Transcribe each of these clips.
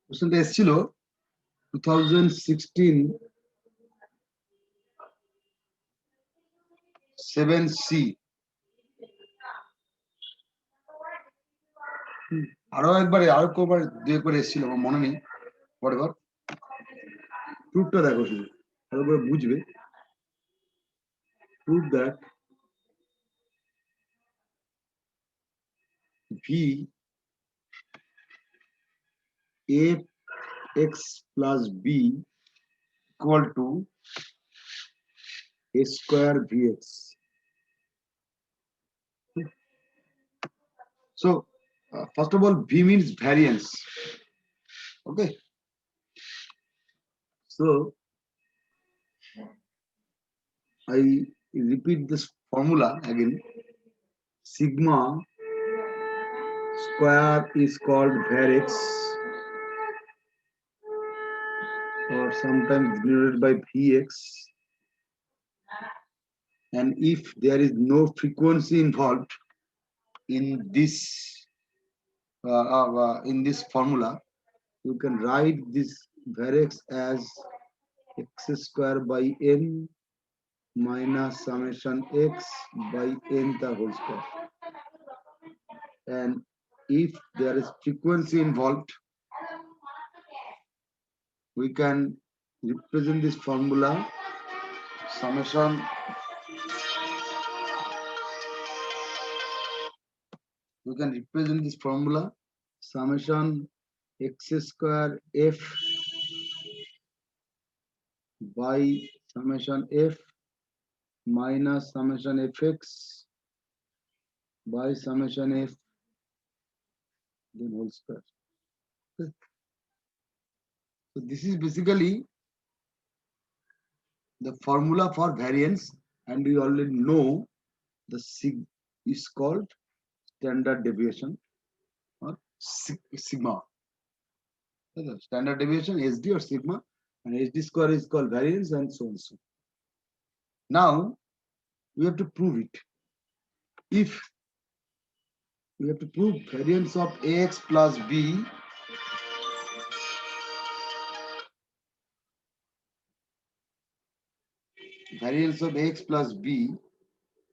কোশ্চেনটা এসেছিল 2016 7C। আরো কবার দুই এসেছিল, আমার মনে নেই। পরের প্রুফটা দেখো, শুধু ভালো করে বুঝবে। prove that v ax plus b equal to a square vx. So first of all, v means variance. Okay, so I repeat this formula again. Sigma square is called varx, or sometimes denoted by Vx, and if there is no frequency involved in this formula, you can write this varx as x square by n minus summation x by n the whole square. And if there is frequency involved, we can represent this formula summation summation x square f by summation f minus summation fx by summation f then whole square. Okay. So this is basically the formula for variance, and we already know the sig is called standard deviation or sigma. Standard deviation SD or sigma, and HD square is called variance, and so on. So now we have to prove it. If we have to prove variance of ax plus b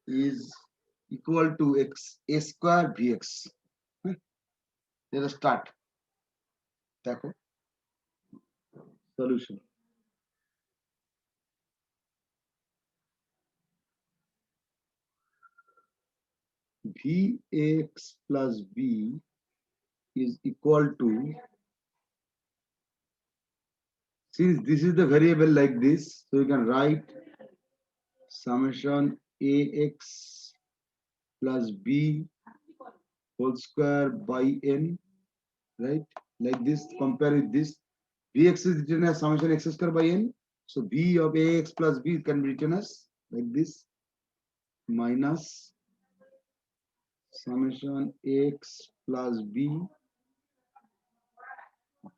is equal to x a square vx. Let us start. দেখো solution. Vx plus b is equal to, since this is the variable like this, so you can write summation ax plus b whole square by n, right? Like this, compare with this. Vx is written as summation x square by n. So v of ax plus b can be written as like this, minus summation x plus b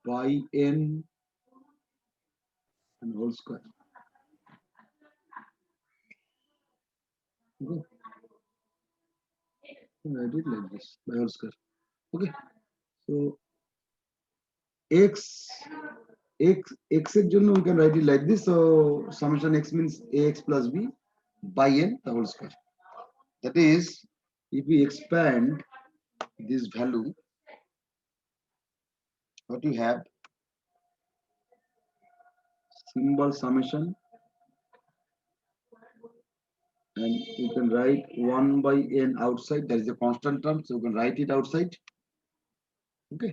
by n and whole square. Okay. Write it like this, by whole square. Okay. So x এর জন্য we can write it like this. So summation x means ax plus b by n the whole square. That is, if we expand this value, what you have, symbol summation, and you can write 1 by n outside. That is a constant term, so you can write it outside. Okay.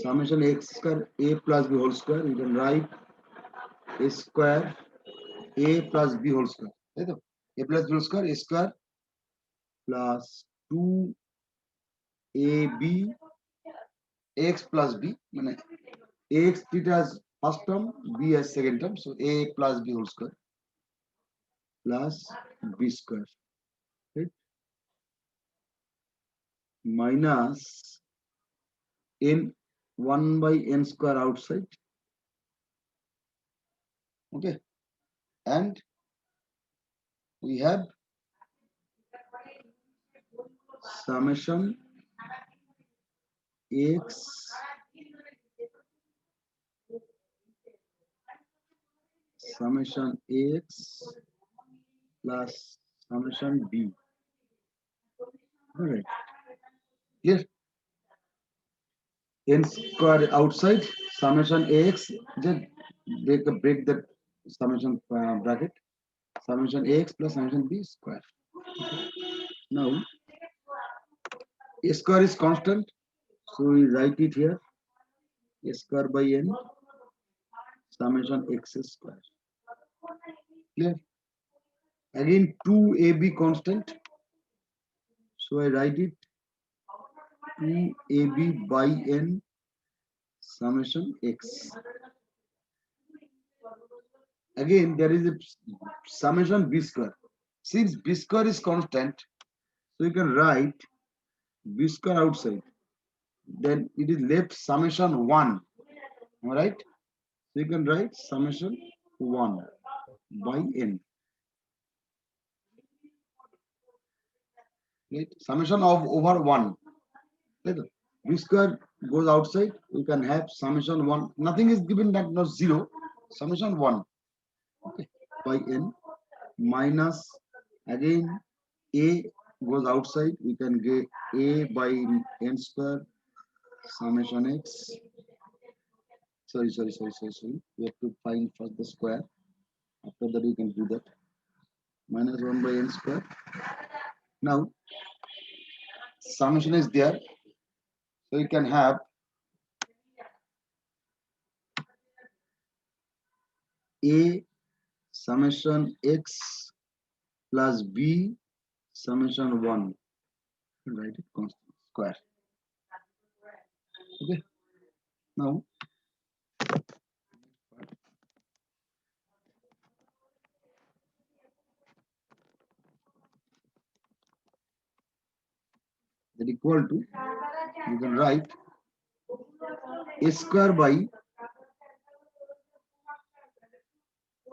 Summation x square a plus b whole square, you can write a square a plus b whole square. A plus b whole square, a square plus 2ab x plus b, মানে ax treated as first term, b as second term, so a plus b whole square plus b square, right? Minus n 1 by n square outside. Okay, and we have summation x summation x plus summation b. All right. Clear? N square outside summation ax. Just break the summation bracket. Summation ax plus summation b square. Now a square is constant, so we write it here. A square by n summation x square. Clear? Again 2ab constant, so I write it 2ab by n summation x. Again there is a summation b square. Since b square is constant, so you can write b square outside. Then it is left summation 1. All right. So you can write summation 1 by n. Right? Summation of over 1. Right? B square goes outside. You can have summation 1. Nothing is given, that no 0. Summation 1. Okay. By n minus again a goes outside. We can get a by n square summation x. Sorry. We have to find first the square. After that we can do that. Minus 1 by n square. Now summation is there, so you can have a summation x plus b summation 1. Write it constant square. Okay. Now that equal to, you can write a square by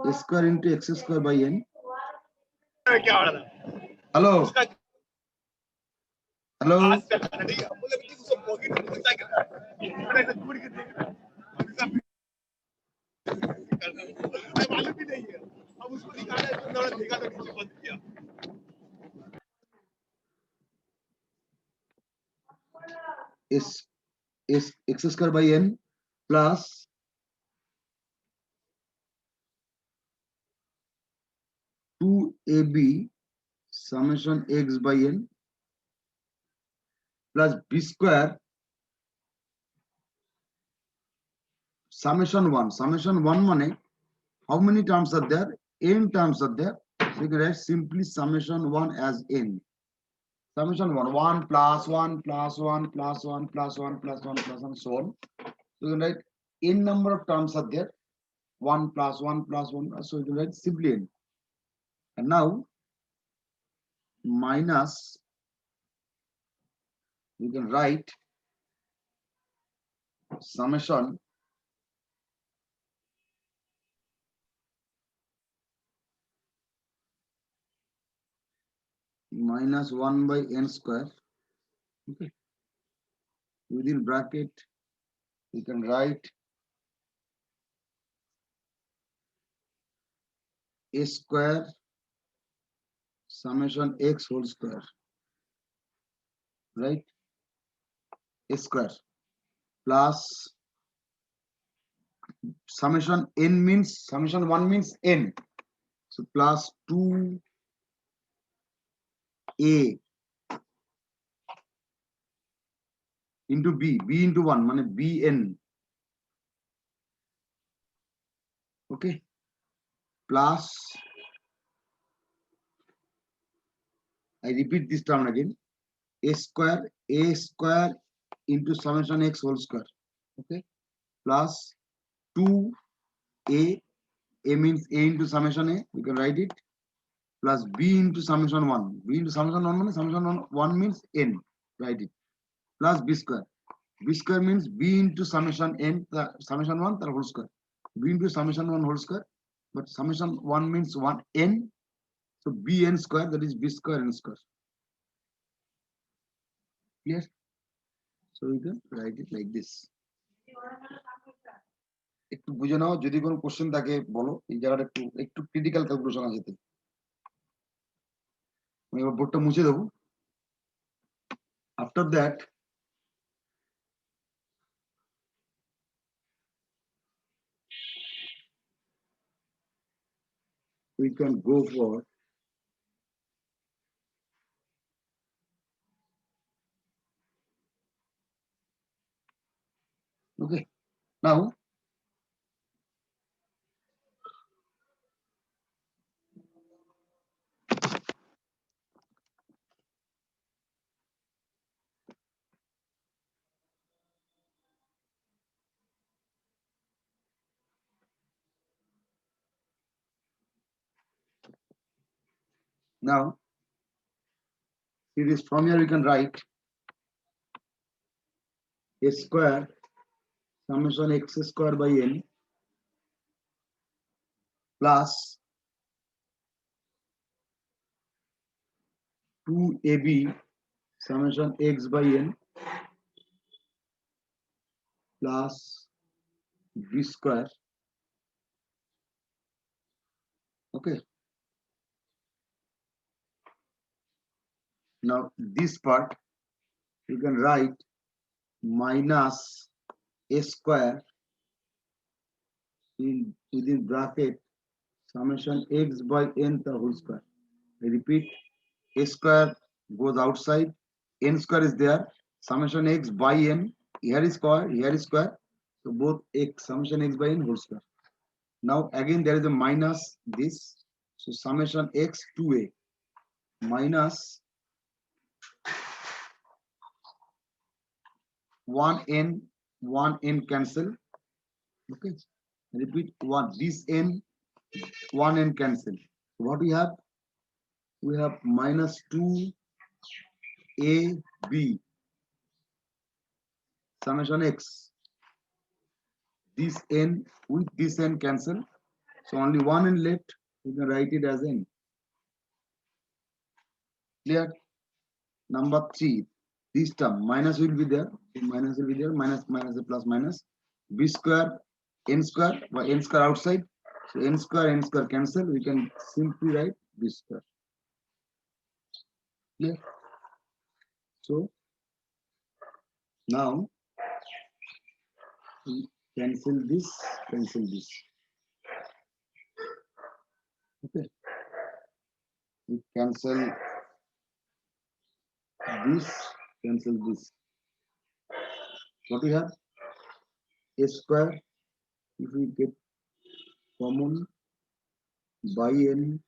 a square into x square by n. Hello. Hello. Is x square by n plus two ab summation x by n plus b square summation 1. Summation 1 money, how many terms are there? N terms are there. So you can write simply summation 1 as n. Summation 1 plus 1 plus 1 plus 1 plus 1 plus 1 plus 1, so on. So you can write n number of terms are there. 1 plus 1 plus 1. So you can write simply n. And now minus, you can write summation minus 1 by n square. Okay. Within bracket, you can write a square summation x whole square. Right? A square plus summation n means summation 1 means n. So plus 2a into b into 1 means bn. Okay. Plus, I repeat this term again, a square into summation x whole square. Okay. Plus 2a means a into summation a, we can write it, plus b into summation 1. B into summation 1 means summation 1 means n, write it, plus b square. B square means b into summation n, the summation 1, the whole square. B into summation 1 whole square, but summation 1 means 1 n, so bn square, that is b square n square. Clear? So we can write it like this. একটু বুঝে নাও, যদি কোনো question থাকে বলো। এই জায়গাটা একটু একটু ক্রিটিক্যাল ক্যালকুলেশন আছে। আমি এবার বোর্ডটা মুছে দেবো। After that we can go for okay. Now it is from here we can write a square summation x square by n plus 2ab summation x by n plus b square. Okay. Now this part you can write minus a square within bracket summation x by n the whole square. I repeat, a square goes outside, n square is there, summation x by n, here is square, here is square, so both x summation x by n whole square. Now again there is a minus this, so summation x 2a minus 1n cancel. Okay, repeat, one this n 1n cancel. So what we have minus 2ab summation x, this n with this n cancel, so only one n left, you can write it as n. Clear? Number 3, this term minus will be there, minus will be there, minus minus plus minus b square n square, by n square outside, so n square cancel, we can simply write b square. Clear? So now we cancel this. Okay, we cancel this. What we have? A square, if we get common, by n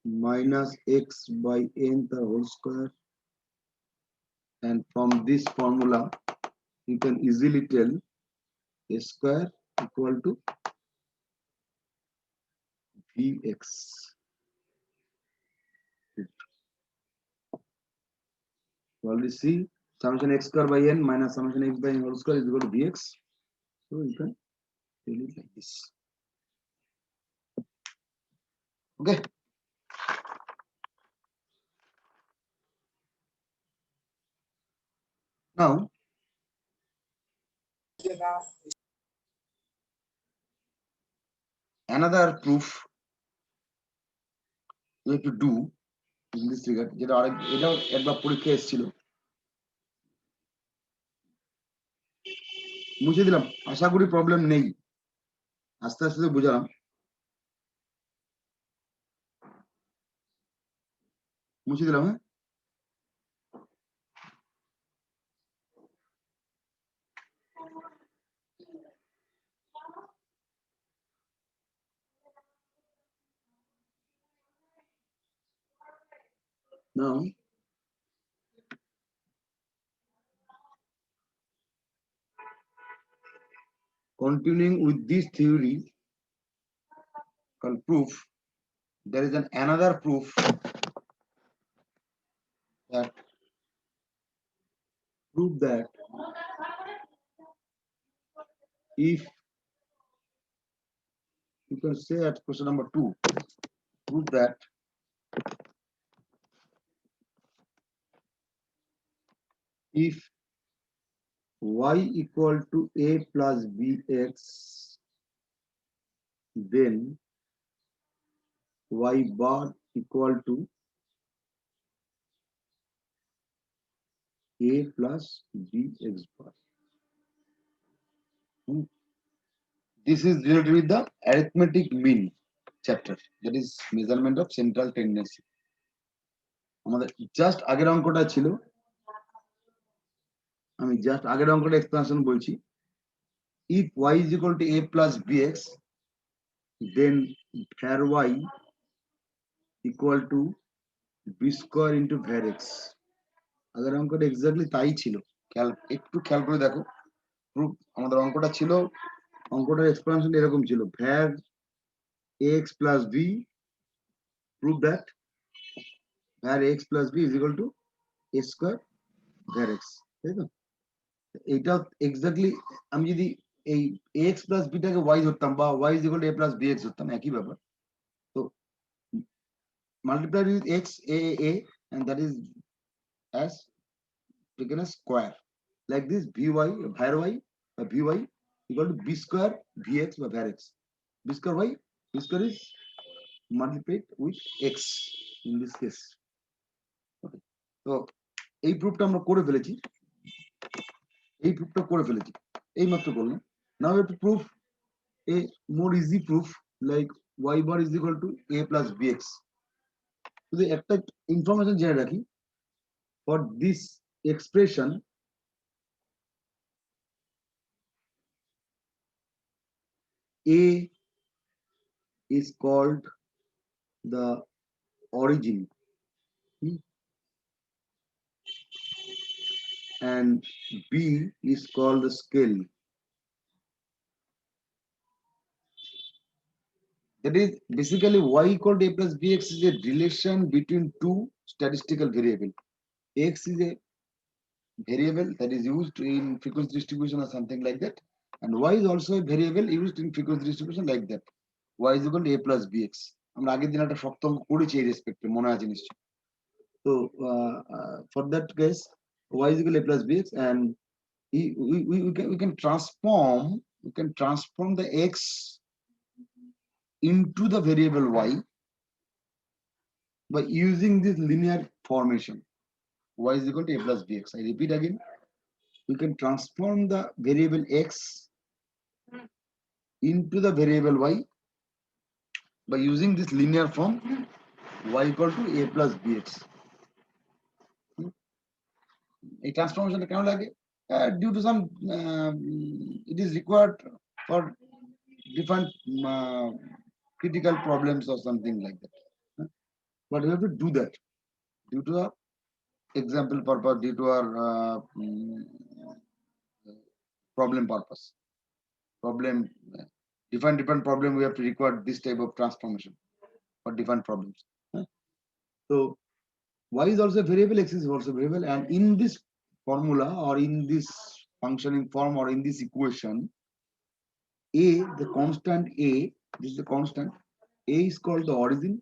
minus x by n the whole square, and from this formula you can easily tell a square equal to vx. You already see summation x square by n minus summation x by n whole square is equal to vx. So you can tell it like this. Okay. Now another proof we have to do in this regard, যেটা আরেক এটাও একবার পরীক্ষা এসেছিল, মুছে দিলাম, আশা করি problem নেই, আস্তে আস্তে বুঝালাম, মুছে দিলাম। হ্যাঁ, now continuing with this theory called proof, there is another proof that if you can say at question number 2, prove that if y equal to a plus bx, then y bar equal to a plus bx bar. This is related with the arithmetic mean chapter, that is measurement of central tendency. আমাদের just আগের অঙ্কটা ছিল, আমি just আগের অঙ্কটা explanation বলছি। if y is equal to a plus bx, then var y equal to b square into var x. আগের অঙ্কটা এক্স্যাক্টলি তাই ছিল, একটু খেয়াল করে দেখো। প্রুফ আমাদের অঙ্কটা ছিল, অঙ্কটার এক্সপ্লেনেশন এরকম ছিল, var ax plus b, prove that var x plus b is equal to a square var x, তাই তো? এইটা এক্স্যাক্টলি আমি যদি এই ax plus b টাকে y ধরতাম বা y is equal to a plus bx ধরতাম, একই ব্যাপার। তো multiplied with x a and that is as taken as square, like this vy var y vy equal to b square vx by var x. B square y, b square is multiplied with x in this case. Okay, তো এই প্রুফটা আমরা করে ফেলেছি, এই প্রুফটা করে ফেলেছি, এই মাত্র করলাম। নাও we have to prove a more easy proof like y bar is equal to a plus bx. যদি একটা ইনফরমেশন জেনে রাখি, for this expression a is called the origin, and b is called the scale. That is basically y equal to a plus bx is a relation between two statistical variable. X is a variable that is used in frequency distribution or something like that, and y is also a variable used in frequency distribution like that. Y is equal to a plus bx. আমরা আগের দিন একটা শক্ত অঙ্ক করেছি এই রেসপেক্টে, মনে আছে নিশ্চয়ই। তো for that case y is equal to a plus bx, and we can transform the x into the variable y by using this linear formation. Y is equal to a plus bx. I repeat again, we can transform the variable x into the variable y by using this linear form, y equal to a plus bx. A transformation কেন লাগে? Due to some it is required for different critical problems or something like that, but we have to do that due to our example purpose, due to our problem purpose, different problem, we have to require this type of transformation for different problems. So y is also a variable, x is also a variable, and in this formula or in this functioning form or in this equation, a, the constant a, this is the constant a, is called the origin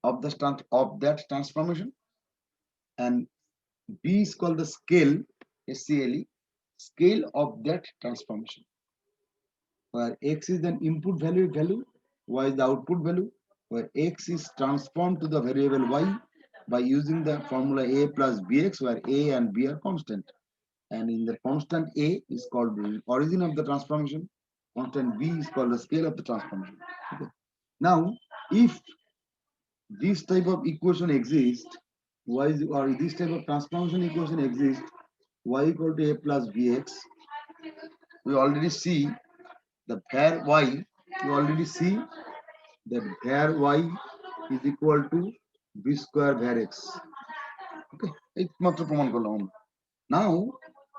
of that transformation, and b is called the scale, scale, scale of that transformation, where x is an input value, y is the output value, where x is transformed to the variable y by using the formula a plus bx, where a and b are constant, and in the constant a is called the origin of the transformation, constant b is called the scale of the transformation. Okay. Now if this type of equation exists, y is, or this type of transformation equation exists, y equal to a plus bx, we already see the var y, we already see that var y is equal to b square var x. Okay, একমাত্র প্রমাণ করলাম আমরা। Now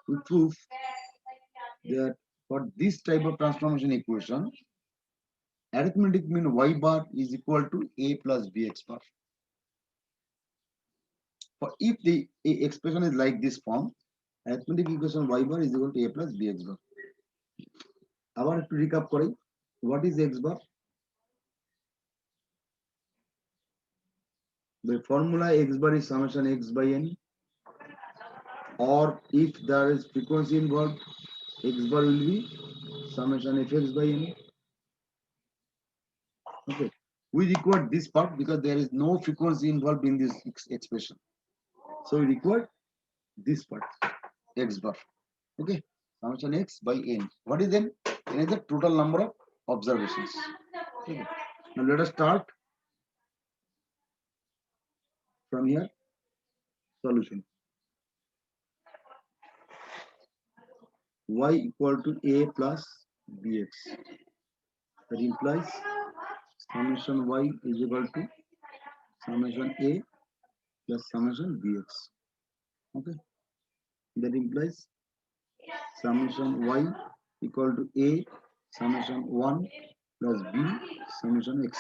we prove that for this type of transformation equation, arithmetic mean y bar is equal to a plus bx bar. For if the expression is like this form, arithmetic equation y bar is equal to a plus bx bar. আবার একটু recap করি, what is x bar? The formula x bar is summation x by n or if there is frequency involved, x bar will be summation fx by n. Okay, we require this part because there is no frequency involved in this expression, so we require this part, x bar. Okay, summation x by n. What is n? N is the total number of observations. Okay. Now let us start from here. Solution. Y equal to a plus bx. That implies summation y is equal to summation a plus summation bx. Okay, that implies summation y equal to a summation 1 plus b summation x.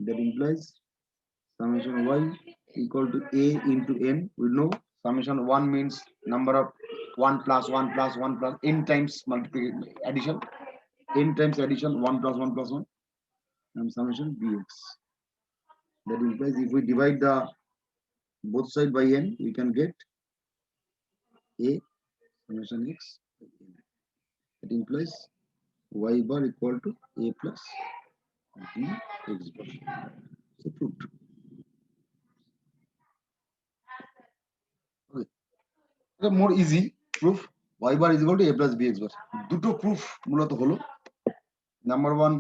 That implies summation y equal to a into n. We know summation 1 means number of 1 plus 1 plus 1 plus n times multiplication addition, n times addition 1 plus 1 plus 1, and summation bx. That implies if we divide the both side by n, we can get a summation x. That implies y bar equal to a plus b x bar. So proved. Okay. So more easy proof. Y bar is equal to a plus b x bar. দুটো proof মূলত হলো. Number one,